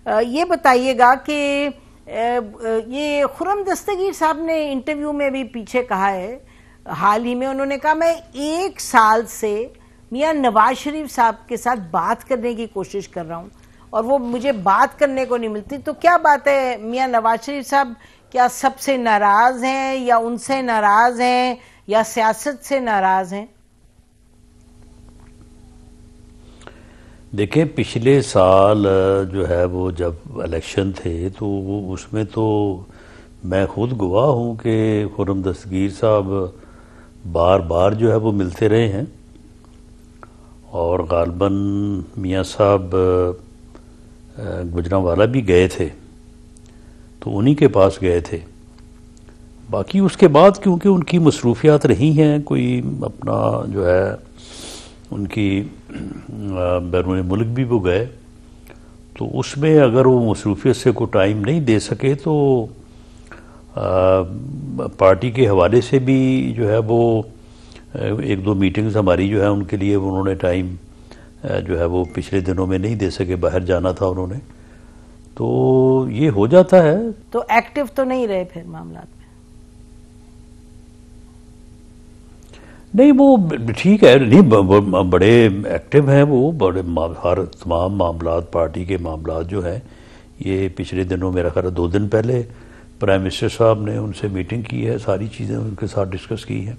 ये बताइएगा कि ये खुर्रम दस्तगीर साहब ने इंटरव्यू में भी पीछे कहा है, हाल ही में उन्होंने कहा मैं 1 साल से मियां नवाज शरीफ साहब के साथ बात करने की कोशिश कर रहा हूँ और वो मुझे बात करने को नहीं मिलती। तो क्या बात है, मियां नवाज शरीफ साहब क्या सबसे नाराज हैं या उनसे नाराज हैं या सियासत से नाराज हैं? देखिए, पिछले साल जो है वो जब इलेक्शन थे तो उसमें तो मैं खुद गवाह हूँ कि खुर्रम दस्तगीर साहब बार बार जो है वो मिलते रहे हैं और गालबन मियाँ साहब गुजरांवाला भी गए थे तो उन्हीं के पास गए थे। बाकी उसके बाद क्योंकि उनकी मसरूफियात रही हैं, कोई अपना जो है उनकी बैरून मुल्क भी वो गए, तो उसमें अगर वो मसरूफियत से कोई टाइम नहीं दे सके तो पार्टी के हवाले से भी जो है वो 1-2 मीटिंग्स हमारी जो है उनके लिए उन्होंने टाइम जो है वो पिछले दिनों में नहीं दे सके, बाहर जाना था उन्होंने, तो ये हो जाता है। तो एक्टिव तो नहीं रहे फिर मामला में? नहीं, वो ठीक है, नहीं बड़े एक्टिव हैं वो, बड़े हर तमाम मामलात, पार्टी के मामलात जो हैं, ये पिछले दिनों मेरा ख्याल 2 दिन पहले प्राइम मिनिस्टर साहब ने उनसे मीटिंग की है, सारी चीज़ें उनके साथ डिस्कस की हैं।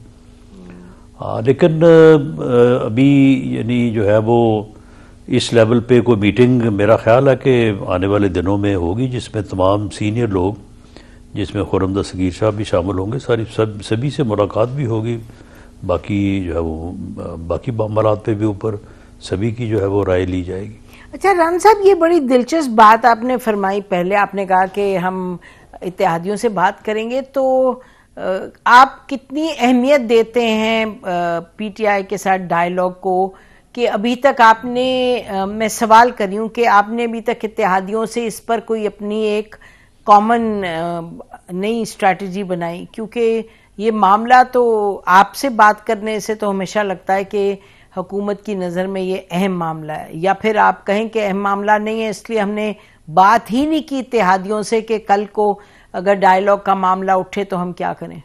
लेकिन अभी यानी जो है वो इस लेवल पे कोई मीटिंग मेरा ख्याल है कि आने वाले दिनों में होगी जिसमें तमाम सीनियर लोग, जिसमें खुर्रम दस्तगीर साहब भी शामिल होंगे, सभी से मुलाकात भी होगी, बाकी जो है वो बाकी मामलात पे भी ऊपर सभी की जो है वो राय ली जाएगी। अच्छा राना साहब, ये बड़ी दिलचस्प बात आपने फरमाई। पहले आपने कहा कि हम इत्तेहादियों से बात करेंगे, तो आप कितनी अहमियत देते हैं पीटीआई के साथ डायलॉग को कि अभी तक आपने मैं सवाल कर रही हूँ कि आपने अभी तक इत्तेहादियों से इस पर कोई अपनी एक कॉमन नई स्ट्रैटेजी बनाई? क्योंकि ये मामला तो आपसे बात करने से तो हमेशा लगता है कि हुकूमत की नज़र में ये अहम मामला है, या फिर आप कहें कि अहम मामला नहीं है इसलिए हमने बात ही नहीं की इत्तेहादियों से कि कल को अगर डायलॉग का मामला उठे तो हम क्या करें?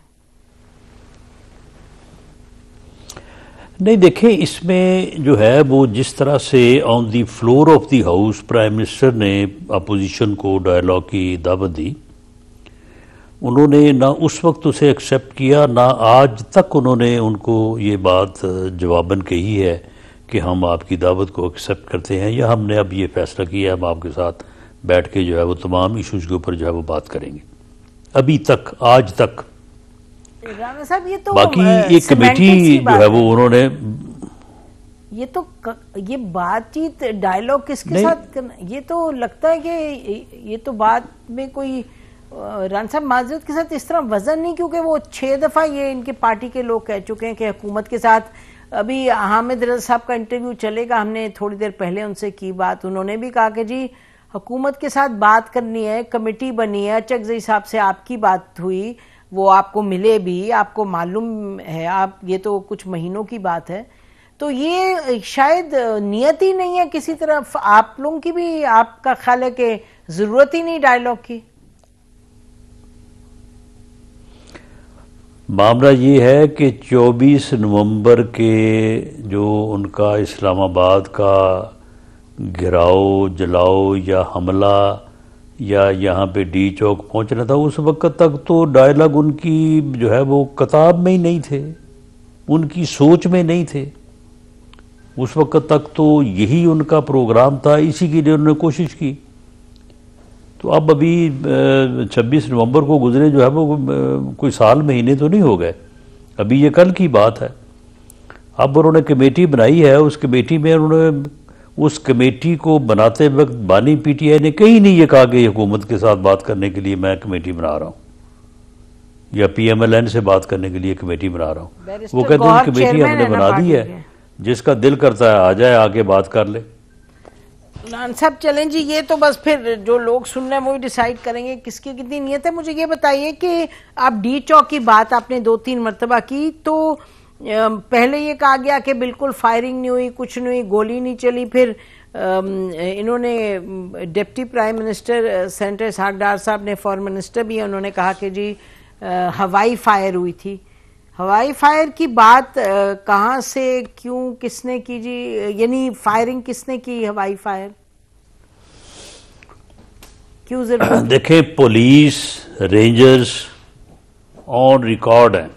नहीं, देखें, इसमें जो है वो जिस तरह से on the floor of the house prime minister ने अपोजिशन को डायलॉग की दावत दी, उन्होंने ना उस वक्त उसे एक्सेप्ट किया, ना आज तक उन्होंने उनको ये बात जवाबन कही है कि हम आपकी दावत को एक्सेप्ट करते हैं या हमने अब ये फैसला किया हम आपके साथ बैठ के जो है वो तमाम इशूज़ के ऊपर जो है वो बात करेंगे। अभी तक, आज तक। राना साहब, ये तो बाकी एक कमेटी जो है वो उन्होंने ये बातचीत डायलॉग किसके साथ करना, ये तो लगता है कि ये तो बात में कोई राना साहब माजरत के साथ इस तरह वजन नहीं, क्योंकि वो 6 दफा ये इनके पार्टी के लोग कह चुके हैं कि हुकूमत के साथ, अभी हामिद रजा साहब का इंटरव्यू चलेगा, हमने थोड़ी देर पहले उनसे की बात, उन्होंने भी कहा कि जी हुकूमत के साथ बात करनी है, कमेटी बनी है, चकजई साहब से आपकी बात हुई, वो आपको मिले भी, आपको मालूम है, आप ये तो कुछ महीनों की बात है, तो ये शायद नियत ही नहीं है किसी तरफ आप लोगों की भी, आपका ख्याल है कि जरूरत ही नहीं डायलॉग की? मामला ये है कि 24 नवंबर के जो उनका इस्लामाबाद का घिराव, जलाओ या हमला या यहाँ पे डी चौक पहुँचना था, उस वक्त तक तो डायलॉग उनकी जो है वो किताब में ही नहीं थे, उनकी सोच में नहीं थे। उस वक्त तक तो यही उनका प्रोग्राम था, इसी के लिए उन्होंने कोशिश की। तो अब अभी 26 नवंबर को गुजरे जो है वो कोई साल महीने तो नहीं हो गए, अभी ये कल की बात है। अब उन्होंने कमेटी बनाई है, उस कमेटी में उन्होंने, उस कमेटी को बनाते वक्त बानी पीटीआई ने कहीं नहीं ये कहा कि हुकूमत के साथ बात करने के लिए मैं कमेटी बना रहा हूँ या पीएमएलएन से बात करने के लिए कमेटी बना रहा हूँ। वो कहते हैं कमेटी हमने बना दी है, जिसका दिल करता है आ जाए, आके बात कर ले। नान साहब चलें जी, ये तो बस फिर जो लोग सुन रहे हैं वही डिसाइड करेंगे किसकी कितनी नीयत है। मुझे ये बताइए कि आप डी चौक की बात आपने 2-3 मरतबा की, तो पहले ये कहा गया कि बिल्कुल फायरिंग नहीं हुई, कुछ नहीं हुई, गोली नहीं चली, फिर इन्होंने डिप्टी प्राइम मिनिस्टर सेनेटर इसहाक डार साहब ने, फॉरेन मिनिस्टर भी है, उन्होंने कहा कि जी हवाई फायर हुई थी। हवाई फायर की बात कहाँ से, क्यों, किसने की जी, यानी फायरिंग किसने की, हवाई फायर क्यों जरूरत? देखें, पुलिस रेंजर्स ऑन रिकॉर्ड है।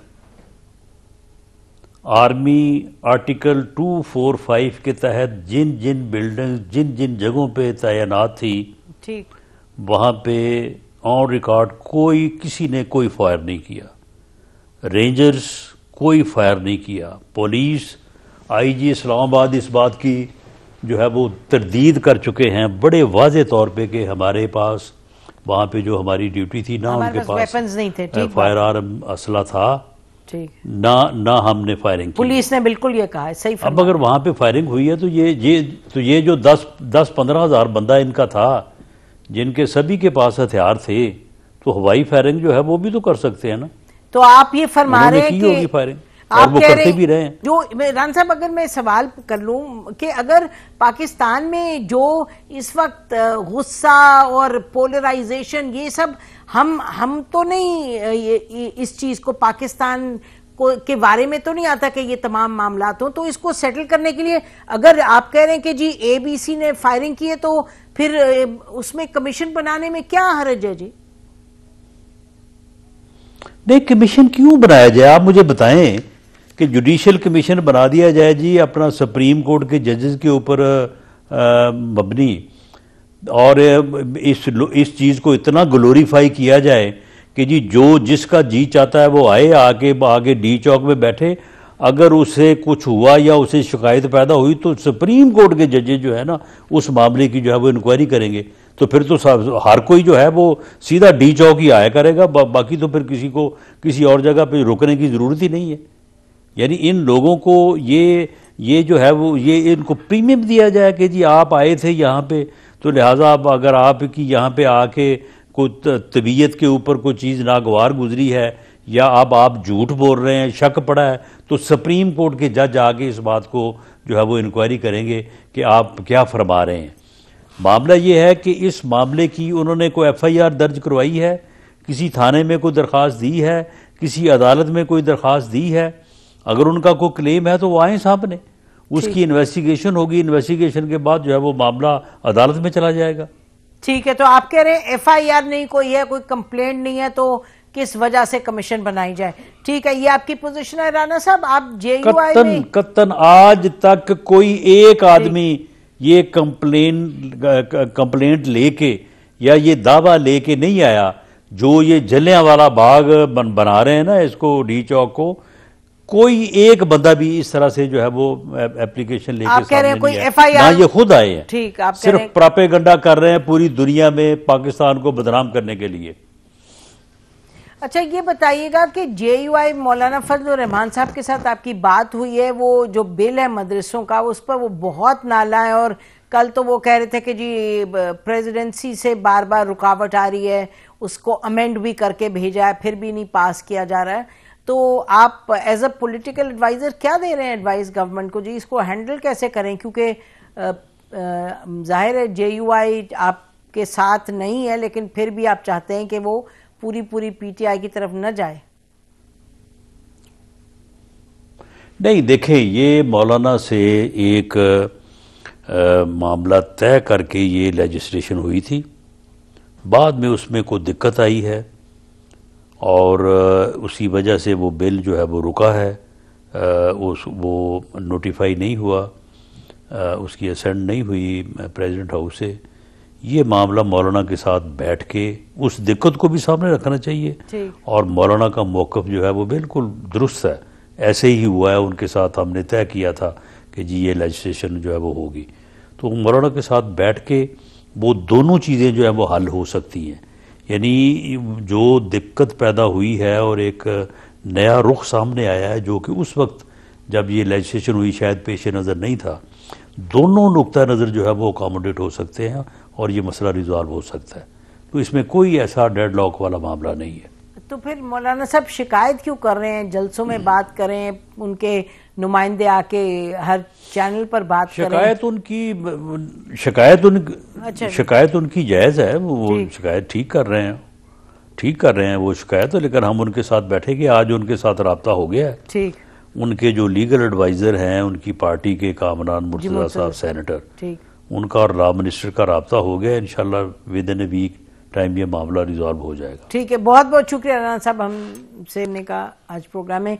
आर्मी आर्टिकल 245 के तहत जिन जिन बिल्डिंग, जिन जिन जगहों पे तैनात थी, ठीक, वहां पे ऑन रिकॉर्ड कोई, किसी ने कोई फायर नहीं किया। रेंजर्स कोई फायर नहीं किया। पुलिस आईजी इस्लामाबाद इस बात की जो है वो तरदीद कर चुके हैं बड़े वाजे तौर पे कि हमारे पास वहाँ पे जो हमारी ड्यूटी थी ना, उनके पास वेपन्स नहीं थे, ठीक, फायर आर्म असला था, ठीक, ना हमने फायरिंग की। पुलिस ने बिल्कुल ये कहा है, सही। अब अगर वहाँ पे फायरिंग हुई है तो ये जो 10-15 हज़ार बंदा इनका था, जिनके सभी के पास हथियार थे, तो हवाई फायरिंग जो है वो भी तो कर सकते हैं ना। तो आप ये फरमा रहे हैं कि फायरिंग, आप और वो कह करते भी रहे हैं। जो राना साहब, अगर मैं सवाल कर लूं कि अगर पाकिस्तान में जो इस वक्त गुस्सा और पोलराइजेशन, ये सब हम तो नहीं इस चीज को, पाकिस्तान को के बारे में तो नहीं आता कि ये तमाम मामला हो, तो इसको सेटल करने के लिए अगर आप कह रहे हैं कि जी ABC ने फायरिंग की है, तो फिर उसमें कमीशन बनाने में क्या हर्ज है जी? नहीं, कमीशन क्यों बनाया जाए, आप मुझे बताएं कि जुडिशल कमीशन बना दिया जाए जी अपना सुप्रीम कोर्ट के जजेस के ऊपर मबनी, और इस चीज़ को इतना ग्लोरीफाई किया जाए कि जी जो जिसका जी चाहता है वो आए, आगे डी चौक में बैठे, अगर उसे कुछ हुआ या उसे शिकायत पैदा हुई तो सुप्रीम कोर्ट के जजेस जो है ना उस मामले की जो है वो इंक्वायरी करेंगे। तो फिर तो हर कोई जो है वो सीधा डी चौक ही आया करेगा, बाकी तो फिर किसी को किसी और जगह पे रुकने की ज़रूरत ही नहीं है। यानी इन लोगों को ये जो है वो ये इनको प्रीमियम दिया जाए कि जी आप आए थे यहाँ पे, तो लिहाजा अब अगर आपकी यहाँ पे आके कोई तबीयत के ऊपर कोई चीज़ नागवार गुजरी है या अब आप झूठ बोल रहे हैं, शक पड़ा है, तो सुप्रीम कोर्ट के जज आके इस बात को जो है वो इंक्वायरी करेंगे कि आप क्या फरमा रहे हैं। मामला ये है कि इस मामले की उन्होंने कोई FIR दर्ज करवाई है, किसी थाने में कोई दरख्वास्त दी है, किसी अदालत में कोई दरख्वास्त दी है। अगर उनका कोई क्लेम है तो वो आए सामने, उसकी इन्वेस्टिगेशन होगी, इन्वेस्टिगेशन के बाद जो है वो मामला अदालत में चला जाएगा। ठीक है, तो आप कह रहे हैं FIR नहीं कोई है, कोई कंप्लेंट नहीं है, तो किस वजह से कमीशन बनाई जाए? ठीक है, ये आपकी पोजीशन है राना साहब। आप JUI में कत्तन आज तक कोई एक आदमी ये कंप्लेंट लेके या ये दावा लेके नहीं आया, जो ये जलियांवाला बाग बना रहे हैं ना इसको, डी चौक को, कोई एक बंदा भी इस तरह से जो है वो एप्लीकेशन लेके आप कह रहे हैं कोई FIR FIR, ये खुद आए हैं। ठीक, आप सिर्फ प्रोपेगेंडा कर रहे हैं पूरी दुनिया में पाकिस्तान को बदनाम करने के लिए। अच्छा, ये बताइएगा कि JUI मौलाना फजल रहमान साहब के साथ आपकी बात हुई है, वो जो बिल है मदरसों का उस पर वो बहुत नाला है, और कल तो वो कह रहे थे कि जी प्रेसिडेंसी से बार बार रुकावट आ रही है, उसको अमेंड भी करके भेजा है, फिर भी नहीं पास किया जा रहा है। तो आप एज अ पॉलिटिकल एडवाइजर क्या दे रहे हैं एडवाइस गवर्नमेंट को जी, इसको हैंडल कैसे करें? क्योंकि जाहिर है JUI आपके साथ नहीं है, लेकिन फिर भी आप चाहते हैं कि वो पूरी PTI की तरफ न जाए। नहीं, देखें, ये मौलाना से एक मामला तय करके ये लेजिस्लेशन हुई थी, बाद में उसमें कोई दिक्कत आई है और उसी वजह से वो बिल जो है वो रुका है, वो नोटिफाई नहीं हुआ, उसकी असेंट नहीं हुई प्रेसिडेंट हाउस से। ये मामला मौलाना के साथ बैठ के उस दिक्कत को भी सामने रखना चाहिए, और मौलाना का मौक़िफ़ जो है वो बिल्कुल दुरुस्त है, ऐसे ही हुआ है, उनके साथ हमने तय किया था कि जी ये लेजिस्लेशन जो है वो होगी, तो मौलाना के साथ बैठ के वो दोनों चीज़ें जो है वो हल हो सकती हैं। यानी जो दिक्कत पैदा हुई है और एक नया रुख सामने आया है जो कि उस वक्त जब ये लेजिस्लेशन हुई शायद पेश नज़र नहीं था, दोनों नुक्ता नज़र जो है वो अकोमोडेट हो सकते हैं और ये मसला रिजॉल्व हो सकता है। तो इसमें कोई ऐसा डेडलॉक वाला मामला नहीं है। तो फिर मौलाना साहब शिकायत क्यों कर रहे हैं? जलसों में बात करें, उनके नुमाइंदे आके हर चैनल पर बात करें। शिकायत उनकी जायज़ है, वो शिकायत ठीक कर रहे हैं वो शिकायत। लेकिन हम उनके साथ बैठेंगे, आज उनके साथ रब्ता हो गया है। ठीक। उनके जो लीगल एडवाइज़र हैं, उनकी पार्टी के कामरान मुर्तज़ा साहब सेनेटर, उनका और लॉ मिनिस्टर का रब्ता हो गया। इंशाल्लाह within a week time ये मामला रिजॉल्व हो जाएगा। ठीक है, बहुत बहुत शुक्रिया राना साहब हमसे ने कहा आज प्रोग्राम में।